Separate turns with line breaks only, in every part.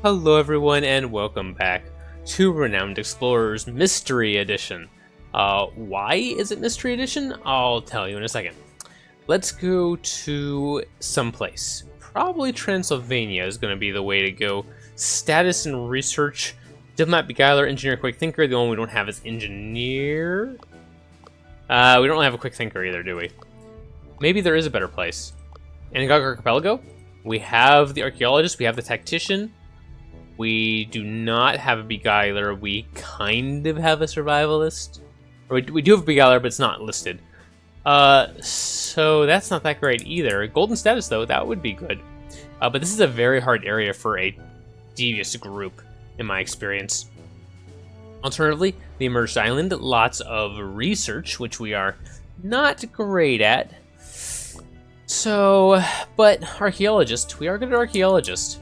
Hello everyone and welcome back to Renowned Explorers Mystery Edition. Why is it Mystery Edition? I'll tell you in a second. Let's go to someplace. Probably Transylvania is going to be the way to go. Status and research. Diplomat, beguiler, engineer, quick thinker. The only one we don't have is engineer. We don't really have a quick thinker either, do we? Maybe there is a better place. Anagogic Archipelago. We have the archaeologist. We have the tactician. We do not have a beguiler. We kind of have a survivalist. Or we do have a beguiler, but it's not listed. So that's not that great either. Golden status, though, that would be good. But this is a very hard area for a devious group, in my experience. Alternatively, the emerged island. Lots of research, which we are not great at. So, but archaeologist. We are good at archaeologist.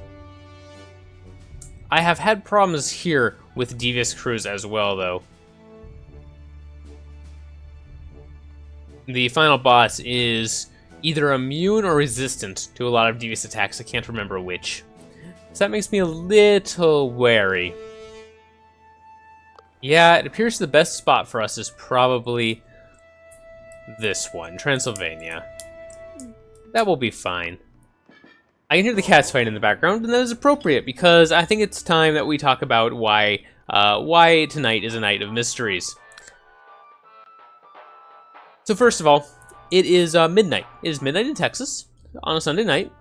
I have had problems here with devious crews as well, though. The final boss is either immune or resistant to a lot of devious attacks. I can't remember which. So that makes me a little wary. Yeah, it appears the best spot for us is probably this one, Transylvania. That will be fine. I can hear the cats fight in the background, and that is appropriate because I think it's time that we talk about why tonight is a night of mysteries. So first of all, it is midnight. It is midnight in Texas on a Sunday night,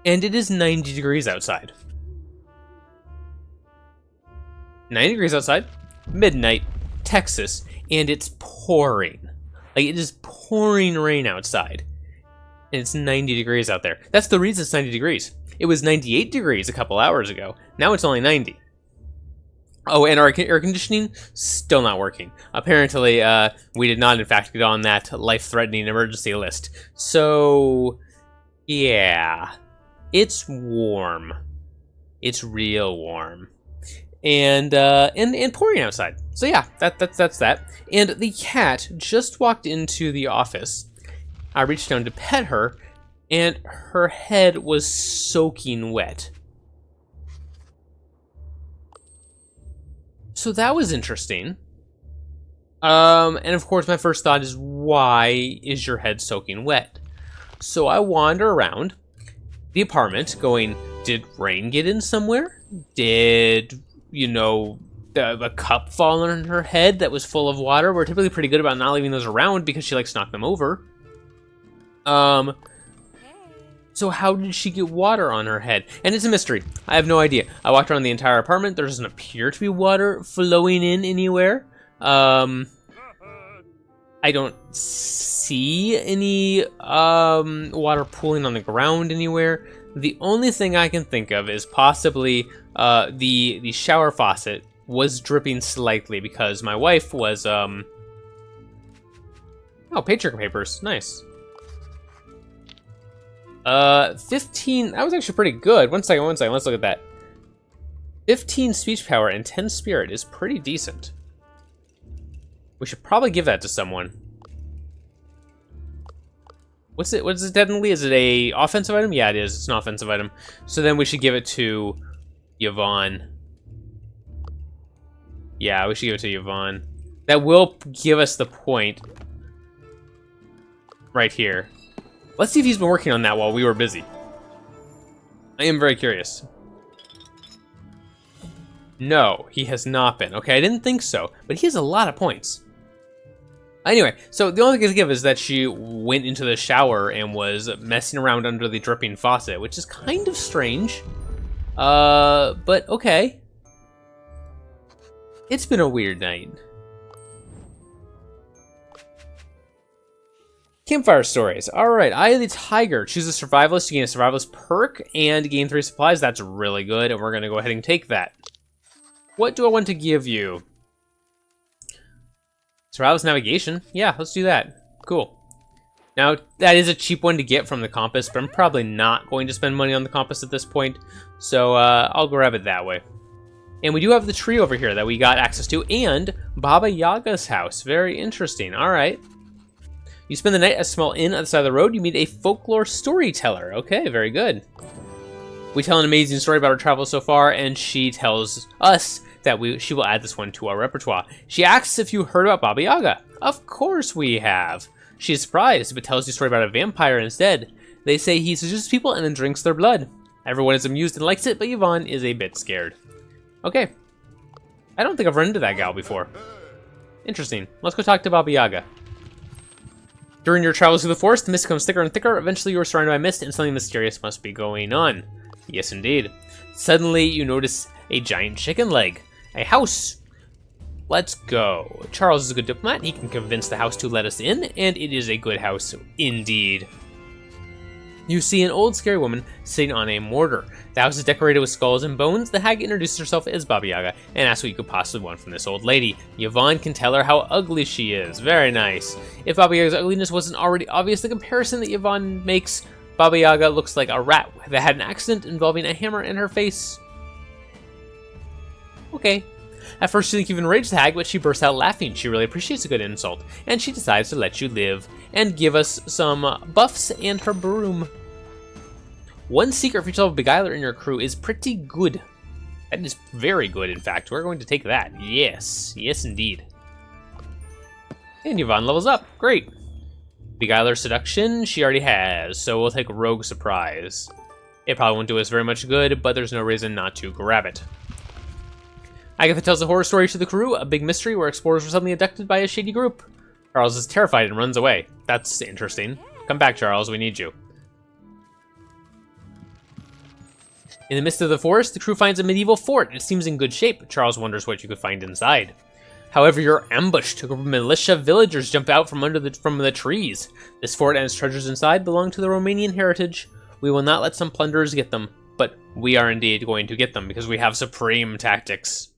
and it is 90 degrees outside. 90 degrees outside, midnight, Texas, and it's pouring. Like, it is pouring rain outside. And it's 90 degrees out there. That's the reason it's 90 degrees. It was 98 degrees a couple hours ago. Now it's only 90. Oh, and our air conditioning, still not working. Apparently, we did not, in fact, get on that life-threatening emergency list. So, yeah. It's warm. It's real warm. And pouring outside. So yeah, that's that. And the cat just walked into the office. I reached down to pet her, and her head was soaking wet. So that was interesting. And of course, my first thought is, why is your head soaking wet? So I wander around the apartment going, did rain get in somewhere? Did, you know, a cup fall on her head that was full of water? We're typically pretty good about not leaving those around because she likes to knock them over. So how did she get water on her head? And it's a mystery. I have no idea. I walked around the entire apartment. There doesn't appear to be water flowing in anywhere. I don't see any, water pooling on the ground anywhere. The only thing I can think of is possibly, the shower faucet was dripping slightly because my wife was, oh, paycheck papers. Nice. 15, that was actually pretty good. One second, let's look at that. 15 speech power and 10 spirit is pretty decent. We should probably give that to someone. What is it technically? Is it a offensive item? Yeah, it is. It's an offensive item. So then we should give it to Yvonne. Yeah, we should give it to Yvonne. That will give us the point right here. Let's see if he's been working on that while we were busy. I am very curious. No, he has not been. Okay, I didn't think so, but he has a lot of points. Anyway, so the only thing I can give is that she went into the shower and was messing around under the dripping faucet, which is kind of strange. But okay. It's been a weird night. Campfire stories. Alright, Eye the Tiger. Choose a survivalist. You gain a survivalist perk and gain 3 supplies. That's really good, and we're going to go ahead and take that. What do I want to give you? Survivalist navigation. Yeah, let's do that. Cool. Now, that is a cheap one to get from the compass, but I'm probably not going to spend money on the compass at this point, so I'll grab it that way. And we do have the tree over here that we got access to, and Baba Yaga's house. Very interesting. Alright. You spend the night at a small inn on the side of the road. You meet a folklore storyteller. Okay, very good. We tell an amazing story about our travels so far, and she tells us that she will add this one to our repertoire. She asks if you heard about Baba Yaga. Of course we have. She is surprised, but tells you a story about a vampire instead. They say he seduces people and then drinks their blood. Everyone is amused and likes it, but Yvonne is a bit scared. Okay. I don't think I've run into that gal before. Interesting. Let's go talk to Baba Yaga. During your travels through the forest, the mist becomes thicker and thicker. Eventually you are surrounded by mist, and something mysterious must be going on. Yes, indeed. Suddenly, you notice a giant chicken leg. A house. Let's go. Charles is a good diplomat. He can convince the house to let us in, and it is a good house indeed. You see an old scary woman sitting on a mortar. The house is decorated with skulls and bones. The hag introduces herself as Baba Yaga and asks what you could possibly want from this old lady. Yvonne can tell her how ugly she is. Very nice. If Baba Yaga's ugliness wasn't already obvious, the comparison that Yvonne makes Baba Yaga looks like a rat that had an accident involving a hammer in her face. Okay. At first you think you've enraged the hag, but she bursts out laughing. She really appreciates a good insult, and she decides to let you live and give us some buffs and her broom. One secret feature level beguiler in your crew is pretty good. That is very good, in fact. We're going to take that. Yes. Yes, indeed. And Yvonne levels up. Great. Beguiler seduction, she already has, so we'll take rogue surprise. It probably won't do us very much good, but there's no reason not to grab it. Agatha tells a horror story to the crew, a big mystery where explorers were suddenly abducted by a shady group. Charles is terrified and runs away. That's interesting. Come back, Charles, we need you. In the midst of the forest, the crew finds a medieval fort. It seems in good shape. Charles wonders what you could find inside. However, you're ambushed. A group of militia villagers jump out from the trees. This fort and its treasures inside belong to the Romanian heritage. We will not let some plunderers get them, but we are indeed going to get them because we have supreme tactics.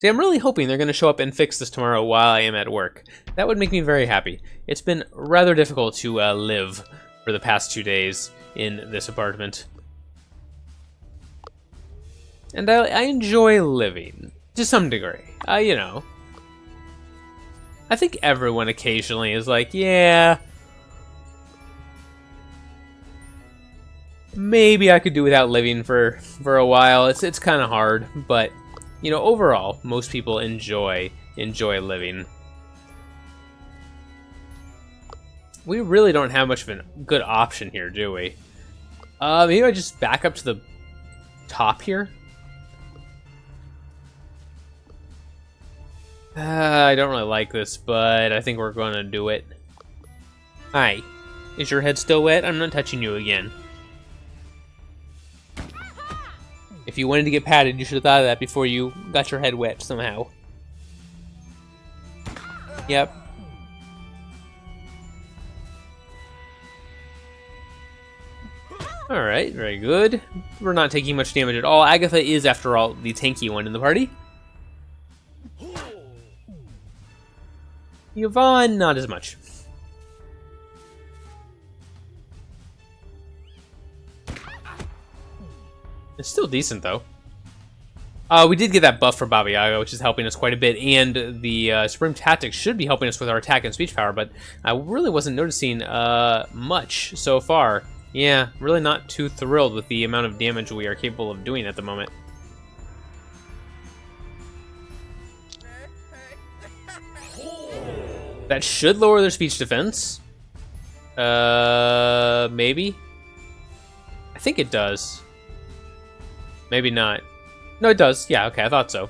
See, I'm really hoping they're going to show up and fix this tomorrow while I am at work. That would make me very happy. It's been rather difficult to live for the past 2 days in this apartment. And I enjoy living, to some degree. You know. I think everyone occasionally is like, yeah, maybe I could do without living for a while. It's kind of hard, but you know, overall, most people enjoy living. We really don't have much of a good option here, do we? Maybe I just back up to the top here. I don't really like this, but I think we're going to do it. Hi. Is your head still wet? I'm not touching you again. If you wanted to get patted, you should have thought of that before you got your head wet somehow. Yep. Alright, very good. We're not taking much damage at all. Agatha is, after all, the tanky one in the party. Yvonne, not as much. It's still decent, though. We did get that buff for Baba Yaga, which is helping us quite a bit, and the Supreme Tactics should be helping us with our attack and speech power, but I really wasn't noticing much so far. Yeah, really not too thrilled with the amount of damage we are capable of doing at the moment. That should lower their speech defense. Maybe? I think it does. Maybe not. No, it does. Yeah, okay, I thought so.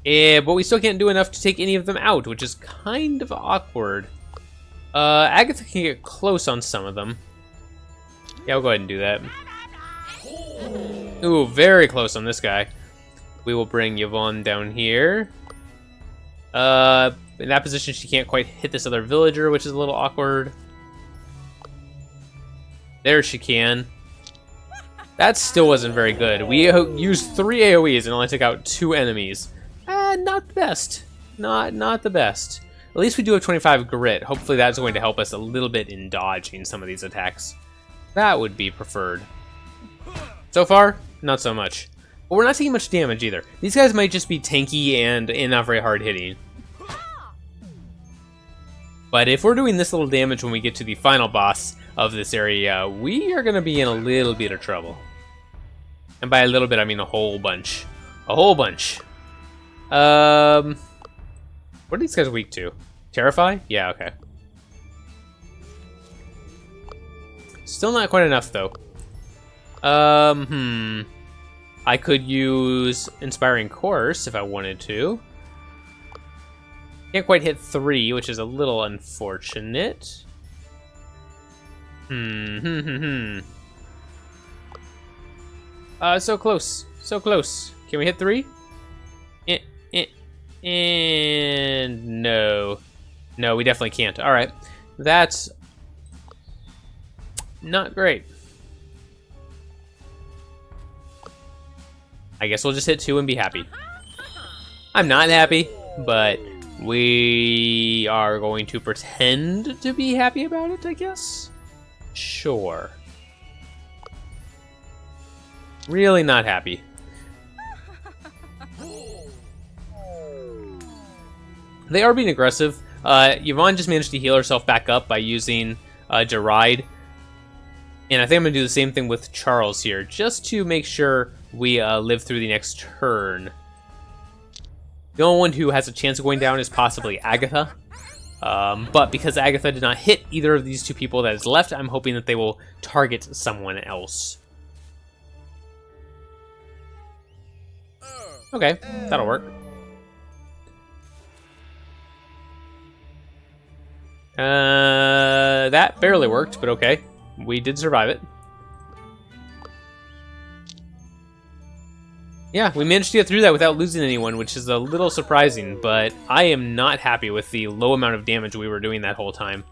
But we still can't do enough to take any of them out, which is kind of awkward. Agatha can get close on some of them. Yeah, we'll go ahead and do that. Ooh, very close on this guy. We will bring Yvonne down here. In that position, she can't quite hit this other villager, which is a little awkward. There she can. That still wasn't very good. We used 3 AoEs and only took out 2 enemies. Not the best. Not the best. At least we do have 25 grit. Hopefully that's going to help us a little bit in dodging some of these attacks. That would be preferred. So far, not so much. But we're not taking much damage either. These guys might just be tanky and not very hard hitting. But if we're doing this little damage when we get to the final boss of this area, we are going to be in a little bit of trouble. And by a little bit, I mean a whole bunch. A whole bunch. What are these guys weak to? Terrify? Yeah, okay. Still not quite enough, though. I could use Inspiring Course if I wanted to. Can't quite hit 3, which is a little unfortunate. So close. So close. Can we hit 3? And no. No, we definitely can't. Alright. That's not great. I guess we'll just hit 2 and be happy. I'm not happy, but we are going to pretend to be happy about it, I guess? Sure. Really not happy. They are being aggressive. Yvonne just managed to heal herself back up by using Deride. And I think I'm going to do the same thing with Charles here, just to make sure we live through the next turn. The only one who has a chance of going down is possibly Agatha. But because Agatha did not hit either of these two people that is left, I'm hoping that they will target someone else. Okay, that'll work. That barely worked, but okay. We did survive it. Yeah, we managed to get through that without losing anyone, which is a little surprising, but I am not happy with the low amount of damage we were doing that whole time.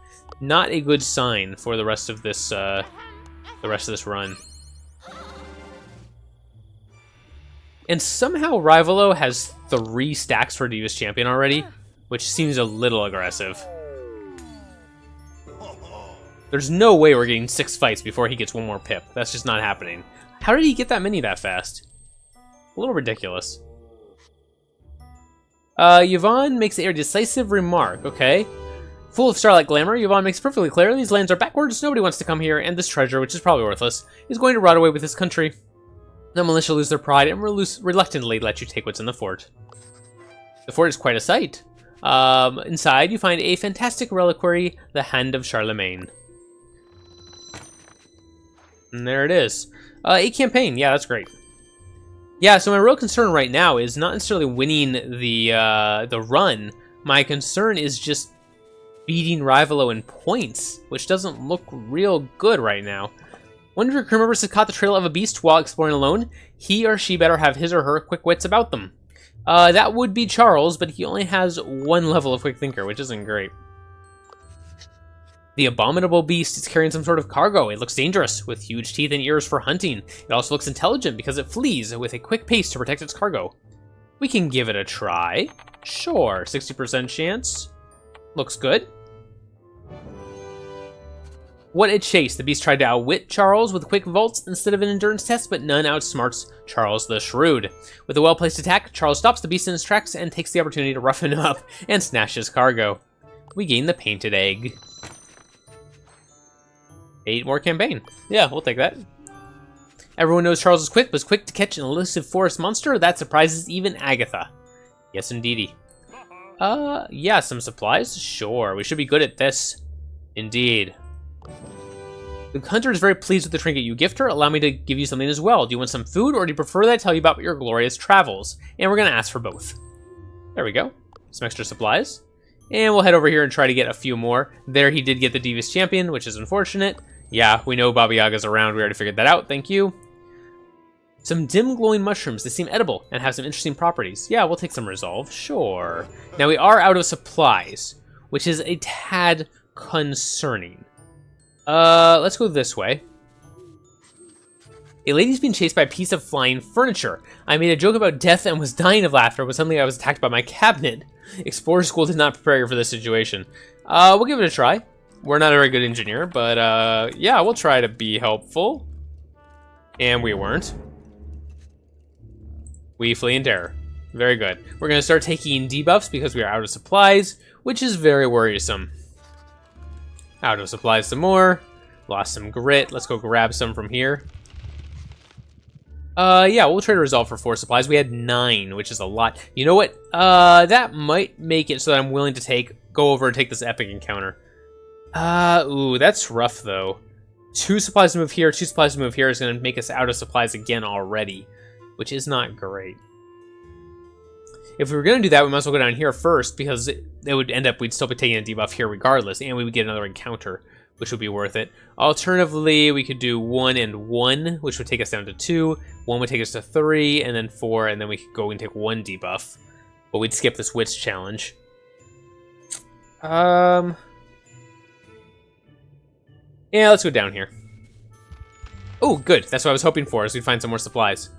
Not a good sign for the rest of this run. And somehow Rivalo has 3 stacks for Divas Champion already, which seems a little aggressive. There's no way we're getting 6 fights before he gets 1 more pip. That's just not happening. How did he get that many that fast? A little ridiculous. Yvonne makes a decisive remark, okay. Full of starlight glamour, Yvonne makes perfectly clear these lands are backwards, nobody wants to come here, and this treasure, which is probably worthless, is going to rot away with this country. The militia lose their pride and reluctantly let you take what's in the fort. The fort is quite a sight. Inside, you find a fantastic reliquary, the Hand of Charlemagne. And there it is. A campaign, yeah, that's great. Yeah, so my real concern right now is not necessarily winning the run. My concern is just beating Rivalo in points, which doesn't look real good right now. One of your crew members has caught the trail of a beast while exploring alone. He or she better have his or her quick wits about them. That would be Charles, but he only has 1 level of quick thinker, which isn't great. The abominable beast is carrying some sort of cargo. It looks dangerous, with huge teeth and ears for hunting. It also looks intelligent because it flees with a quick pace to protect its cargo. We can give it a try. Sure, 60% chance. Looks good. What a chase. The beast tried to outwit Charles with quick vaults instead of an endurance test, but none outsmarts Charles the Shrewd. With a well-placed attack, Charles stops the beast in his tracks and takes the opportunity to roughen him up and snatch his cargo. We gain the painted egg. 8 more campaign. Yeah, we'll take that. Everyone knows Charles is quick, but is quick to catch an elusive forest monster? That surprises even Agatha. Yes, indeedy. Yeah, some supplies? Sure, we should be good at this. Indeed. The hunter is very pleased with the trinket you gift her. Allow me to give you something as well. Do you want some food, or do you prefer that I tell you about your glorious travels? And we're going to ask for both. There we go. Some extra supplies. And we'll head over here and try to get a few more. There he did get the Divas Champion, which is unfortunate. Yeah, we know Baba Yaga's around. We already figured that out. Thank you. Some dim glowing mushrooms. They seem edible and have some interesting properties. Yeah, we'll take some resolve. Sure. Now we are out of supplies, which is a tad concerning. Let's go this way. A lady's being chased by a piece of flying furniture. I made a joke about death and was dying of laughter, but suddenly I was attacked by my cabinet. Explorer School did not prepare you for this situation. We'll give it a try. We're not a very good engineer, but yeah, we'll try to be helpful. And we weren't. We flee in terror. Very good. We're going to start taking debuffs because we are out of supplies, which is very worrisome. Out of supplies some more. Lost some grit. Let's go grab some from here. Yeah, we'll try to resolve for 4 supplies. We had 9, which is a lot. You know what? That might make it so that I'm willing to go over and take this epic encounter. Ooh, that's rough, though. 2 supplies to move here, 2 supplies to move here is going to make us out of supplies again already, which is not great. If we were going to do that, we might as well go down here first, because it would end up, we'd still be taking a debuff here regardless, and we would get another encounter, which would be worth it. Alternatively, we could do 1 and 1, which would take us down to 2. 1 would take us to 3, and then 4, and then we could go and take 1 debuff. But we'd skip this Wits challenge. Yeah, let's go down here. Oh, good. That's what I was hoping for, is we'd find some more supplies.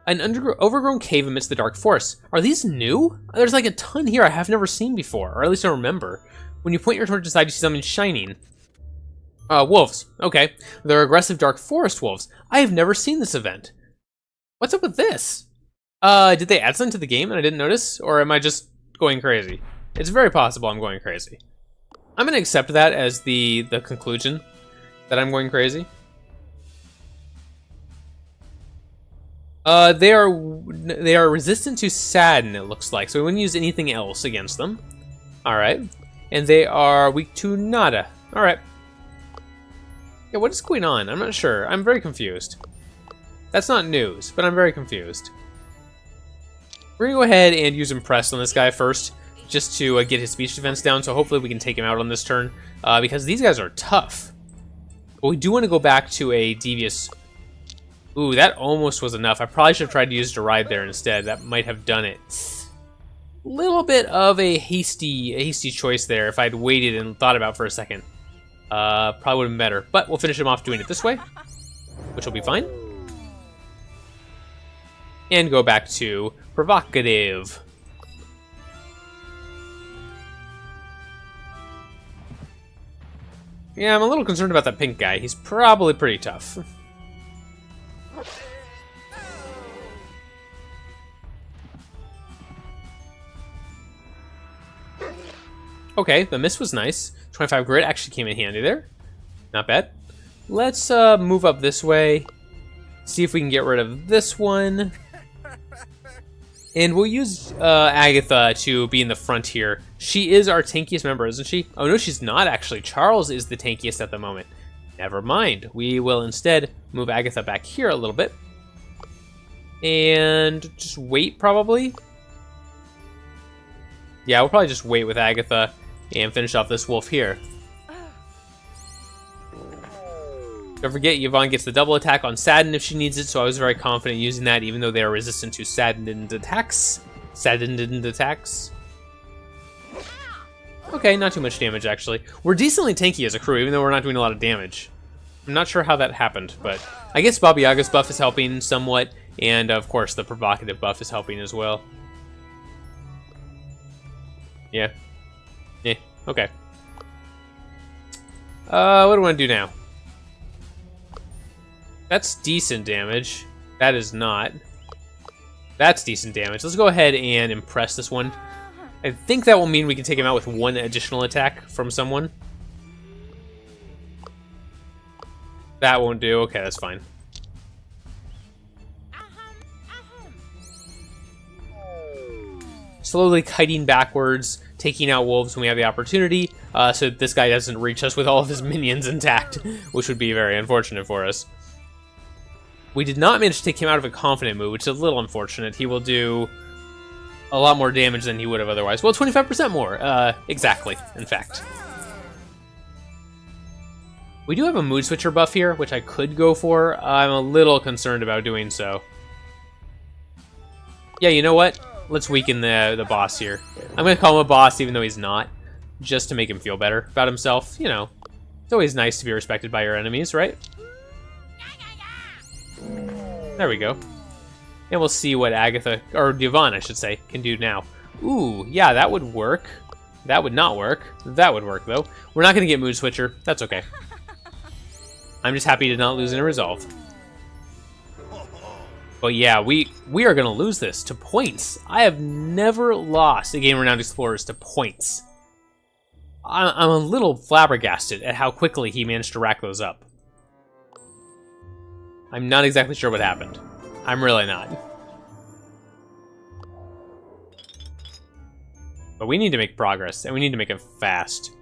An overgrown cave amidst the dark forest. Are these new? There's like a ton here I have never seen before, or at least I don't remember. When you point your torch aside, you see something shining. Wolves. Okay. They're aggressive dark forest wolves. I have never seen this event. What's up with this? Did they add something to the game and I didn't notice? Or am I just going crazy? It's very possible I'm going crazy. I'm going to accept that as the conclusion that I'm going crazy. They are resistant to sadden, it looks like, so we wouldn't use anything else against them. Alright. And they are weak to nada. Alright. Yeah, what is going on? I'm not sure. I'm very confused. That's not news, but I'm very confused. We're gonna go ahead and use Impress on this guy first, just to get his speech defense down, so hopefully we can take him out on this turn, because these guys are tough. But we do want to go back to a Devious... Ooh, that almost was enough. I probably should have tried to use Deride there instead. That might have done it. Little bit of a hasty choice there if I'd waited and thought about it for a second. Probably would have been better. But we'll finish him off doing it this way, which will be fine. And go back to Provocative. Yeah, I'm a little concerned about that pink guy. He's probably pretty tough. Okay, the miss was nice. 25 grit actually came in handy there. Not bad. Let's move up this way. See if we can get rid of this one. And we'll use Agatha to be in the front here. She is our tankiest member, isn't she? Oh no, she's not actually. Charles is the tankiest at the moment. Never mind. We will instead move Agatha back here a little bit. And just wait, probably. Yeah, we'll probably just wait with Agatha and finish off this wolf here. Don't forget, Yvonne gets the double attack on Sadden if she needs it, so I was very confident using that, even though they are resistant to saddened attacks. Saddened attacks. Okay, not too much damage, actually. We're decently tanky as a crew, even though we're not doing a lot of damage. I'm not sure how that happened, but I guess Baba Yaga's buff is helping somewhat, and of course the Provocative buff is helping as well. Yeah. Yeah, okay. What do I want to do now? That's decent damage. That is not. That's decent damage. Let's go ahead and impress this one. I think that will mean we can take him out with 1 additional attack from someone. That won't do. Okay, that's fine. Slowly kiting backwards, taking out wolves when we have the opportunity, so that this guy doesn't reach us with all of his minions intact, which would be very unfortunate for us. We did not manage to take him out of a confident move, which is a little unfortunate. He will do a lot more damage than he would have otherwise. Well, 25% more, exactly, in fact. We do have a mood switcher buff here, which I could go for. I'm a little concerned about doing so. Yeah, you know what? Let's weaken the boss here. I'm going to call him a boss even though he's not, just to make him feel better about himself. You know, it's always nice to be respected by your enemies, right? There we go. And we'll see what Agatha, or Yvonne I should say, can do now. Ooh, yeah, that would work. That would not work. That would work, though. We're not going to get Mood Switcher. That's okay. I'm just happy to not lose in a resolve. But yeah, we are going to lose this to points. I have never lost a game of Renowned Explorers to points. I'm a little flabbergasted at how quickly he managed to rack those up. I'm not exactly sure what happened. I'm really not. But we need to make progress, and we need to make it fast.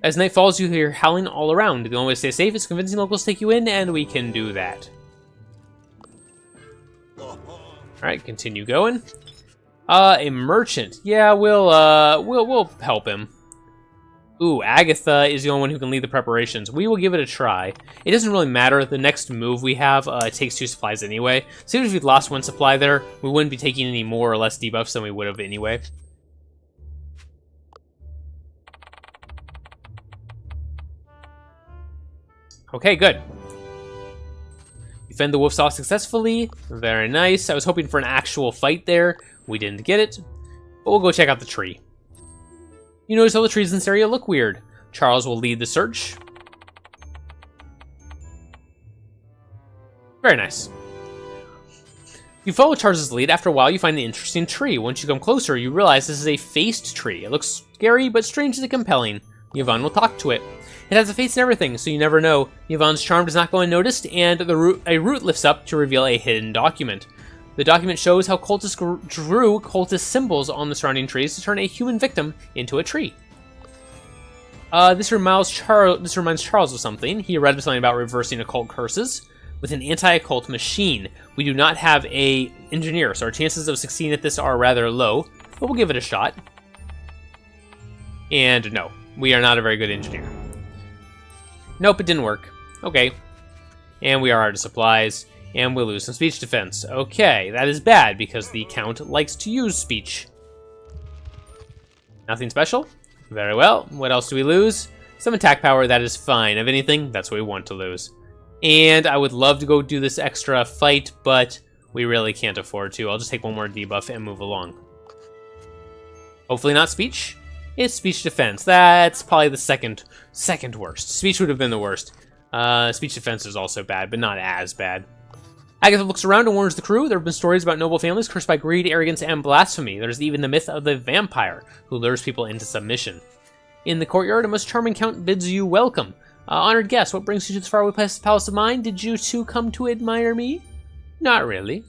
As night falls, you hear howling all around. The only way to stay safe is convincing locals to take you in, and we can do that. Alright, continue going. A merchant. Yeah, we'll help him. Ooh, Agatha is the only one who can lead the preparations. We will give it a try. It doesn't really matter. The next move we have takes 2 supplies anyway. So even if we'd lost 1 supply there, we wouldn't be taking any more or less debuffs than we would have anyway. Okay, good. Defend the wolf saw successfully. Very nice. I was hoping for an actual fight there. We didn't get it. But we'll go check out the tree. You notice all the trees in this area look weird. Charles will lead the search. Very nice. You follow Charles' lead. After a while, you find an interesting tree. Once you come closer, you realize this is a faced tree. It looks scary, but strangely compelling. Yvonne will talk to it. It has a face and everything, so you never know. Yvonne's charm does not go unnoticed, and a root lifts up to reveal a hidden document. The document shows how cultists drew cultist symbols on the surrounding trees to turn a human victim into a tree. This reminds Charles of something. He read something about reversing occult curses with an anti-occult machine. We do not have an engineer, so our chances of succeeding at this are rather low, but we'll give it a shot. And no, we are not a very good engineer. Nope, it didn't work. Okay. And we are out of supplies. And we'll lose some speech defense. Okay, that is bad because the Count likes to use speech. Nothing special? Very well. What else do we lose? Some attack power, that is fine. If anything, that's what we want to lose. And I would love to go do this extra fight, but we really can't afford to. I'll just take 1 more debuff and move along. Hopefully not speech. It's speech defense. That's probably the second worst. Speech would have been the worst. Speech defense is also bad, but not as bad. Agatha looks around and warns the crew. There have been stories about noble families cursed by greed, arrogance, and blasphemy. There's even the myth of the vampire, who lures people into submission. In the courtyard, a most charming count bids you welcome. Honored guest, what brings you to this faraway palace of mine? Did you two come to admire me? Not really.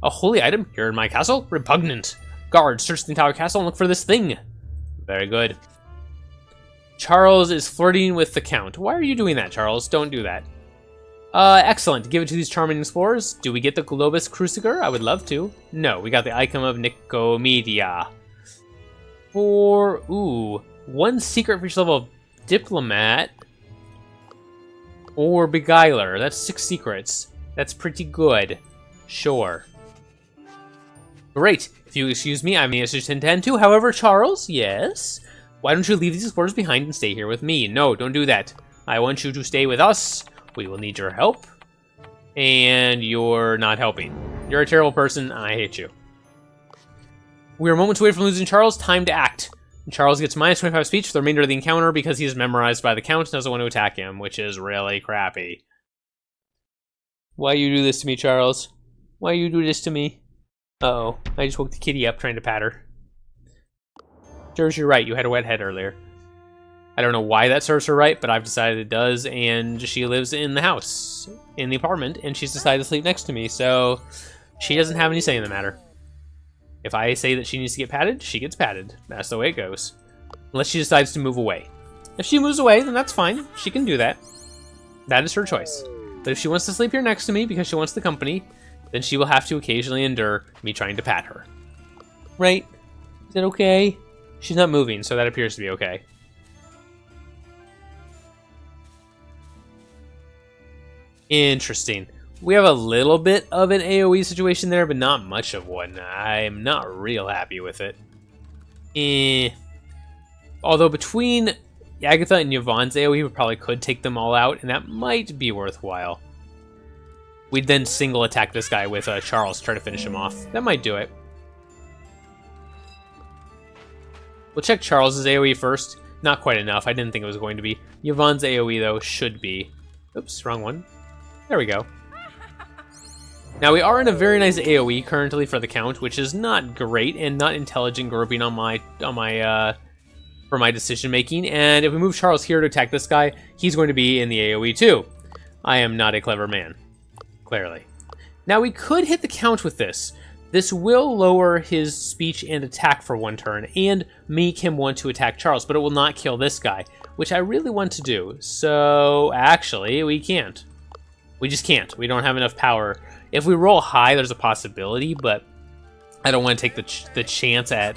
A holy item here in my castle? Repugnant. Guards, search the entire castle and look for this thing. Very good. Charles is flirting with the Count. Why are you doing that, Charles? Don't do that. Excellent. Give it to these charming explorers. Do we get the Globus Cruciger? I would love to. No, we got the Icon of Nicomedia. Ooh, 1 secret for each level of Diplomat. Or Beguiler. That's 6 secrets. That's pretty good. Sure. Great. If you excuse me, I may intend to. However, Charles, yes? Why don't you leave these explorers behind and stay here with me? No, don't do that. I want you to stay with us. We will need your help. And you're not helping. You're a terrible person. I hate you. We are moments away from losing Charles. Time to act. Charles gets minus 25 speech for the remainder of the encounter because he's memorized by the Count and doesn't want to attack him, which is really crappy. Why you do this to me, Charles? Why you do this to me? Uh-oh. I just woke the kitty up trying to pat her. Serves you right. You had a wet head earlier. I don't know why that serves her right, but I've decided it does, and she lives in the house, in the apartment, and she's decided to sleep next to me, so she doesn't have any say in the matter. If I say that she needs to get patted, she gets patted. That's the way it goes. Unless she decides to move away. If she moves away, then that's fine. She can do that. That is her choice. But if she wants to sleep here next to me because she wants the company, then she will have to occasionally endure me trying to pat her. Right? Is that okay? She's not moving, so that appears to be okay. Interesting. We have a little bit of an AoE situation there, but not much of one. I'm not real happy with it. Although between Agatha and Yvonne's AoE, we probably could take them all out, and that might be worthwhile. We'd then single attack this guy with Charles, try to finish him off. That might do it. We'll check Charles's AoE first. Not quite enough. I didn't think it was going to be. Yvonne's AoE, though, should be. Oops, wrong one. There we go. Now, we are in a very nice AoE currently for the Count, which is not great and not intelligent grouping on my for my decision making. And if we move Charles here to attack this guy, he's going to be in the AoE too. I am not a clever man, clearly. Now, we could hit the Count with this. This will lower his speech and attack for 1 turn and make him want to attack Charles, but it will not kill this guy, which I really want to do. So, actually, we can't. We just can't. We don't have enough power. If we roll high, there's a possibility, but I don't want to take the chance at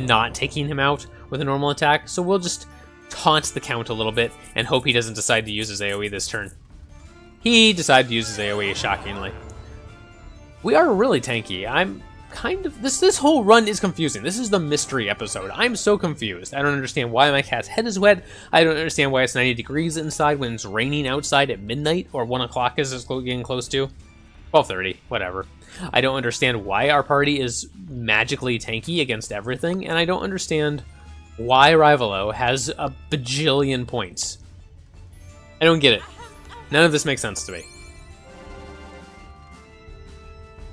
not taking him out with a normal attack. So we'll just taunt the Count a little bit and hope he doesn't decide to use his AoE this turn. He decided to use his AoE, shockingly. We are really tanky. I'm kind of... This whole run is confusing. This is the mystery episode. I'm so confused. I don't understand why my cat's head is wet. I don't understand why it's 90 degrees inside when it's raining outside at midnight or 1 o'clock as it's getting close to. 12:30, whatever. I don't understand why our party is magically tanky against everything, and I don't understand why Rivalo has a bajillion points. I don't get it. None of this makes sense to me.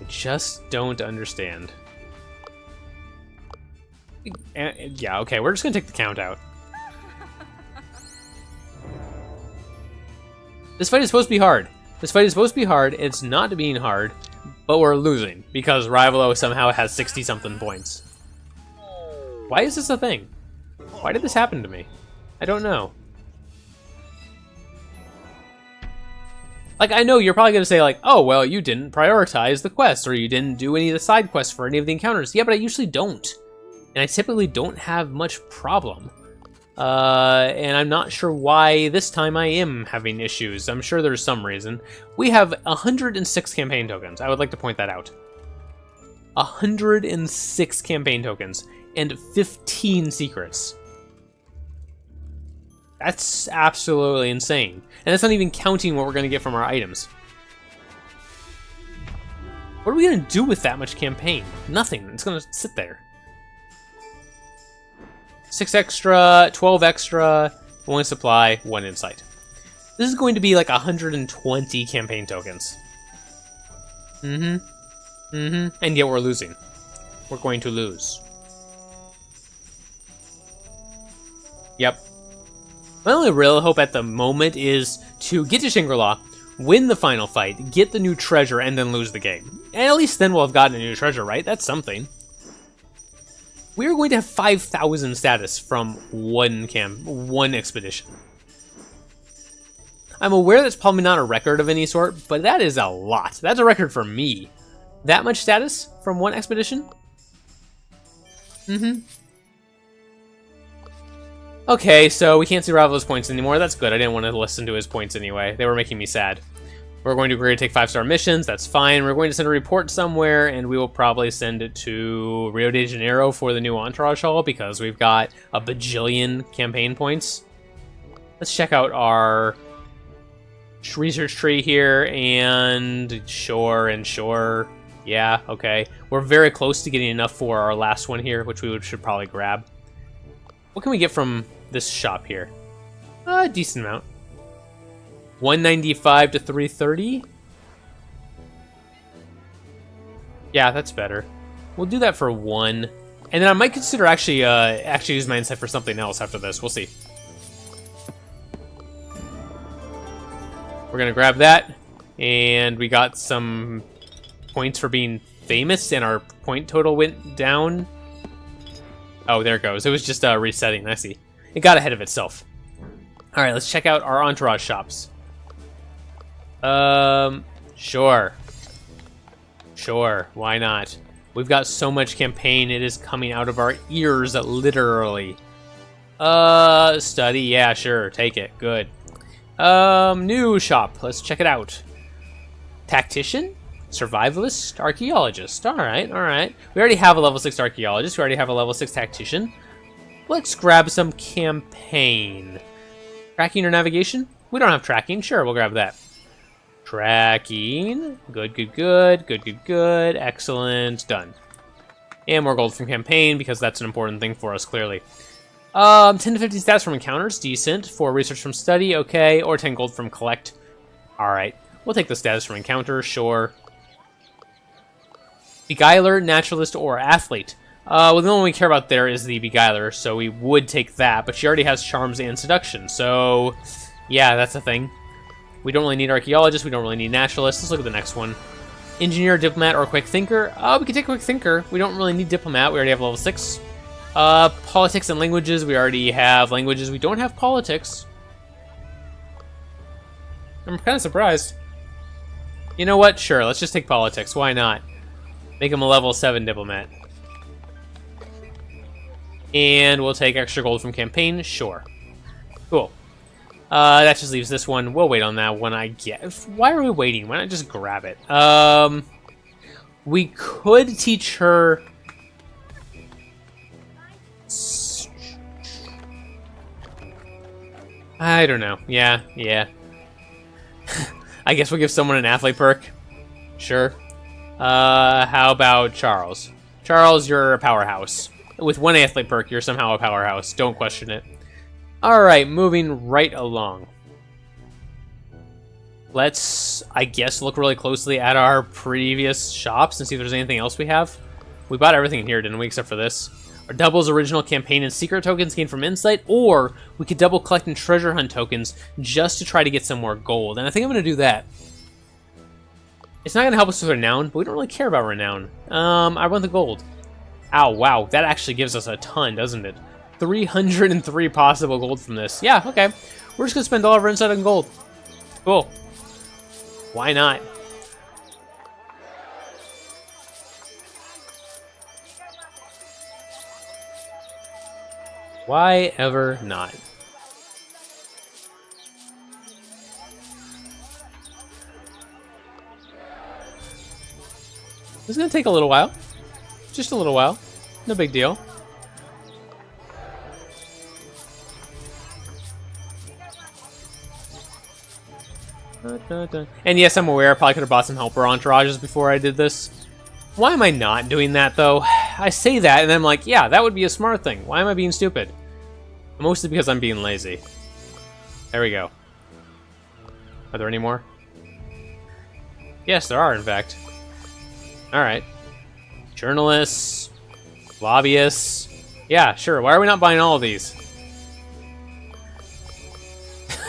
I just don't understand. Yeah, okay, we're just gonna take the Count out. This fight is supposed to be hard. This fight is supposed to be hard. It's not being hard, but we're losing because Rivalo somehow has 60-something points. Why is this a thing? Why did this happen to me? I don't know. Like, I know you're probably going to say, like, oh, well, you didn't prioritize the quests, or you didn't do any of the side quests for any of the encounters. Yeah, but I usually don't. And I typically don't have much problem. And I'm not sure why this time I am having issues. I'm sure there's some reason. We have 106 campaign tokens. I would like to point that out. 106 campaign tokens and 15 secrets. That's absolutely insane. And that's not even counting what we're going to get from our items. What are we going to do with that much campaign? Nothing. It's going to sit there. 6 extra, 12 extra, 1 supply, 1 insight. This is going to be like 120 campaign tokens. And yet we're losing. We're going to lose. Yep. My only real hope at the moment is to get to Shangri-La, win the final fight, get the new treasure, and then lose the game. And at least then we'll have gotten a new treasure, right? That's something. We are going to have 5,000 status from one expedition. I'm aware that's probably not a record of any sort, but that is a lot. That's a record for me. That much status from one expedition? Okay, so we can't see Ravalo's points anymore. That's good. I didn't want to listen to his points anyway. They were making me sad. We're going to agree to take 5-star missions. That's fine. We're going to send a report somewhere, and we will probably send it to Rio de Janeiro for the new Entourage Hall because we've got a bajillion campaign points. Let's check out our research tree here, and sure. Yeah, okay. We're very close to getting enough for our last one here, which we should probably grab. What can we get from this shop here? A decent amount. 195 to 330. Yeah, that's better. We'll do that for 1. And then I might consider actually use my insight for something else after this. We'll see. We're gonna grab that. And we got some points for being famous, and our point total went down. Oh, there it goes. It was just resetting. I see. It got ahead of itself. All right, let's check out our Entourage shops. Sure. Why not? We've got so much campaign, it is coming out of our ears, literally. Study, yeah, sure, take it, good. New shop, let's check it out. Tactician? Survivalist? Archaeologist, alright. We already have a level 6 archaeologist, we already have a level 6 tactician. Let's grab some campaign. Tracking or navigation? We don't have tracking, sure, we'll grab that. Tracking. Good. Excellent. Done. And more gold from campaign, because that's an important thing for us, clearly. 10 to 15 stats from encounters. Decent. 4 research from study. Okay. Or 10 gold from collect. Alright. We'll take the status from encounter. Sure. Beguiler, Naturalist, or Athlete. Well, the only one we care about there is the Beguiler, so we would take that, but she already has Charms and Seduction, so yeah, that's a thing. We don't really need Archaeologist, we don't really need Naturalist. Let's look at the next one. Engineer, Diplomat, or Quick Thinker. We can take Quick Thinker. We don't really need Diplomat, we already have level 6. Politics and Languages, we already have Languages. We don't have Politics. I'm kind of surprised. You know what? Sure, let's just take Politics. Why not? Make him a level 7 Diplomat. And we'll take extra gold from Campaign. Sure. Cool. That just leaves this one. We'll wait on that one, I guess. Why are we waiting? Why not just grab it? We could teach her... I don't know. Yeah. I guess we'll give someone an athlete perk. Sure. How about Charles? Charles, you're a powerhouse. With one athlete perk, you're somehow a powerhouse. Don't question it. Alright, moving right along. Let's, I guess, look really closely at our previous shops and see if there's anything else we have. We bought everything in here, didn't we, except for this? Our doubles original campaign and secret tokens gained from Insight, or we could double collect and treasure hunt tokens just to try to get some more gold. And I think I'm going to do that. It's not going to help us with Renown, but we don't really care about Renown. I want the gold. Ow, wow, that actually gives us a ton, doesn't it? 303 possible gold from this. Yeah, okay. We're just going to spend all of our Insight on gold. Cool. Why not? Why ever not? This is going to take a little while. Just a little while. No big deal. And yes, I'm aware I probably could have bought some helper entourages before I did this. Why am I not doing that, though? I say that, and then I'm like, yeah, that would be a smart thing. Why am I being stupid? Mostly because I'm being lazy. There we go. Are there any more? Yes, there are, in fact. Alright. Journalists. Lobbyists. Yeah, sure. Why are we not buying all of these?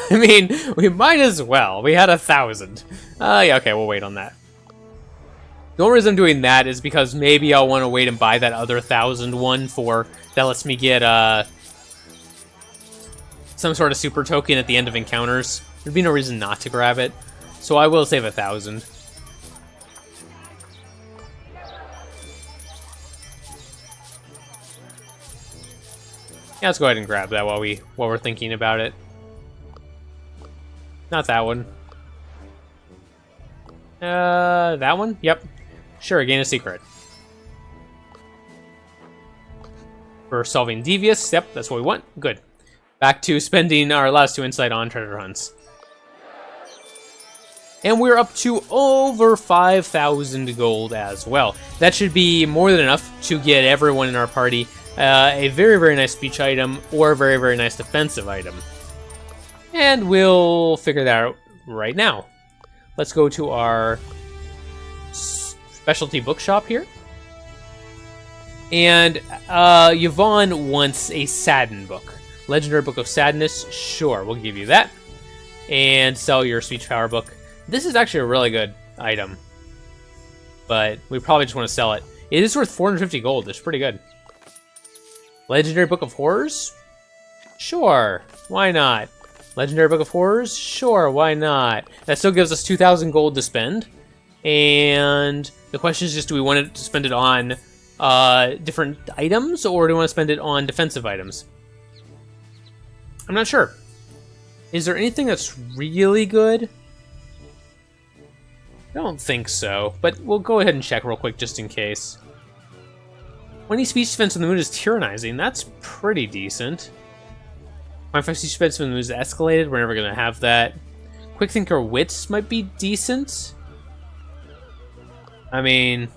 I mean, we might as well. We had 1,000. Yeah, okay, we'll wait on that. The only reason I'm doing that is because maybe I'll want to wait and buy that other 1,000 one for... That lets me get, some sort of super token at the end of encounters. There'd be no reason not to grab it. So I will save 1,000. Yeah, let's go ahead and grab that while we're thinking about it. Not that one. That one? Yep. Sure, gain a secret. For solving Devious. Yep, that's what we want. Good. Back to spending our last 2 insight on treasure hunts. And we're up to over 5,000 gold as well. That should be more than enough to get everyone in our party a very, very nice speech item or a very, very nice defensive item. And we'll figure that out right now. Let's go to our specialty bookshop here. And Yvonne wants a Sadden book. Legendary Book of Sadness. Sure, we'll give you that. And sell your speech power book. This is actually a really good item. But we probably just want to sell it. It is worth 450 gold. It's pretty good. Legendary Book of Horrors? Sure, why not? Legendary Book of Horrors? Sure, why not? That still gives us 2,000 gold to spend. And the question is just, do we want to spend it on different items, or do we want to spend it on defensive items? I'm not sure. Is there anything that's really good? I don't think so, but we'll go ahead and check real quick just in case. 20 speech defense when the mood is tyrannizing. That's pretty decent. 25 speech defense when the mood is escalated. We're never going to have that. Quick Thinker Wits might be decent. I mean...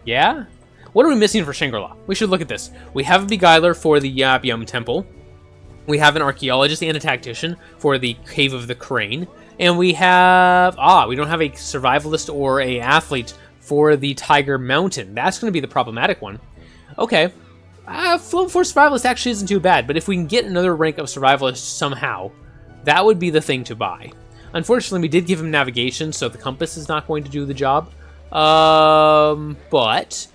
yeah? What are we missing for Shangri-La? We should look at this. We have a Beguiler for the Yap Yum Temple. We have an Archaeologist and a Tactician for the Cave of the Crane. And we have... we don't have a Survivalist or a Athlete for the Tiger Mountain. That's going to be the problematic one. Okay. Film 4 Survivalist actually isn't too bad, but if we can get another rank of Survivalist somehow, that would be the thing to buy. Unfortunately, we did give him navigation, so the compass is not going to do the job. But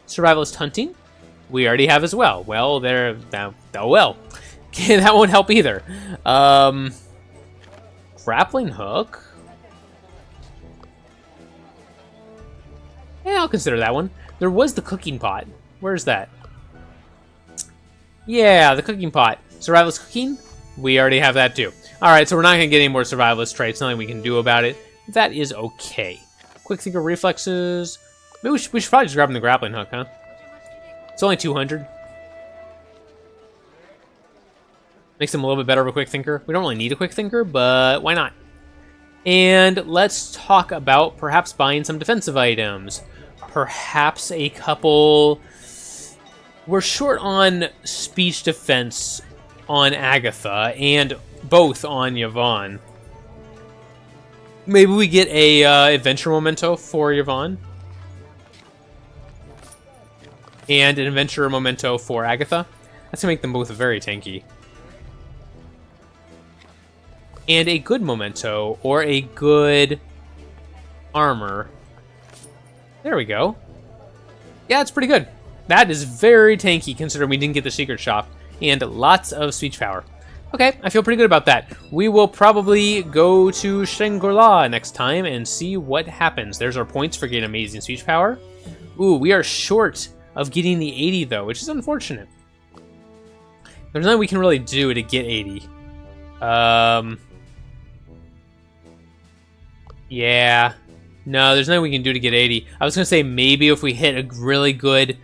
Survivalist Hunting, we already have as well. Well, there, well, that won't help either. Grappling hook. Yeah, I'll consider that one. There was the cooking pot. Where's that? Yeah, the cooking pot. Survivalist cooking? We already have that too. Alright, so we're not going to get any more survivalist traits. Nothing we can do about it. That is okay. Quick thinker reflexes. Maybe we should probably just grab him the grappling hook, huh? It's only 200. Makes him a little bit better of a quick thinker. We don't really need a quick thinker, but why not? And let's talk about perhaps buying some defensive items. Perhaps a couple... We're short on speech defense on Agatha, and both on Yvonne. Maybe we get a adventure memento for Yvonne. And an adventure memento for Agatha. That's going to make them both very tanky. And a good memento, or a good armor. There we go. Yeah, it's pretty good. That is very tanky, considering we didn't get the secret shop. And lots of speech power. Okay, I feel pretty good about that. We will probably go to Shangri-La next time and see what happens. There's our points for getting amazing speech power. Ooh, we are short of getting the 80, though, which is unfortunate. There's nothing we can really do to get 80. Yeah. No, there's nothing we can do to get 80. I was going to say maybe if we hit a really good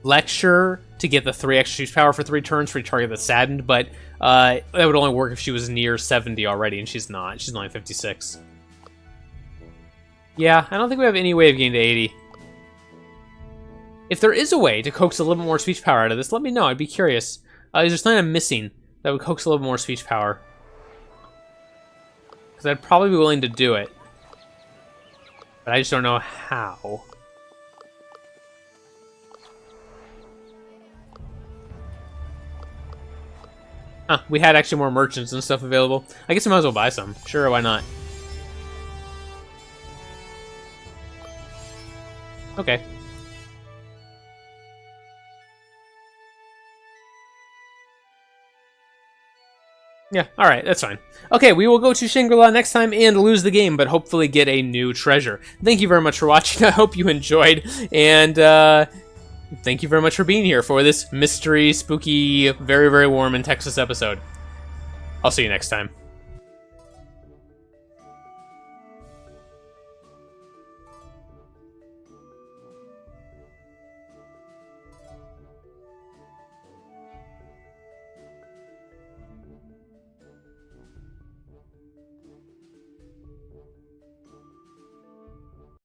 lecture to get the 3 extra speech power for 3 turns for each target that's saddened, but that would only work if she was near 70 already, and she's not. She's only 56. Yeah, I don't think we have any way of getting to 80. If there is a way to coax a little bit more speech power out of this, let me know. I'd be curious. Is there something I'm missing that would coax a little bit more speech power? Because I'd probably be willing to do it. But I just don't know how. Huh, we had actually more merchants and stuff available. I guess I might as well buy some. Sure, why not? Okay. Yeah, alright, that's fine. Okay, we will go to Shangri-La next time and lose the game, but hopefully get a new treasure. Thank you very much for watching. I hope you enjoyed, and thank you very much for being here for this mystery, spooky, very, very warm in Texas episode. I'll see you next time.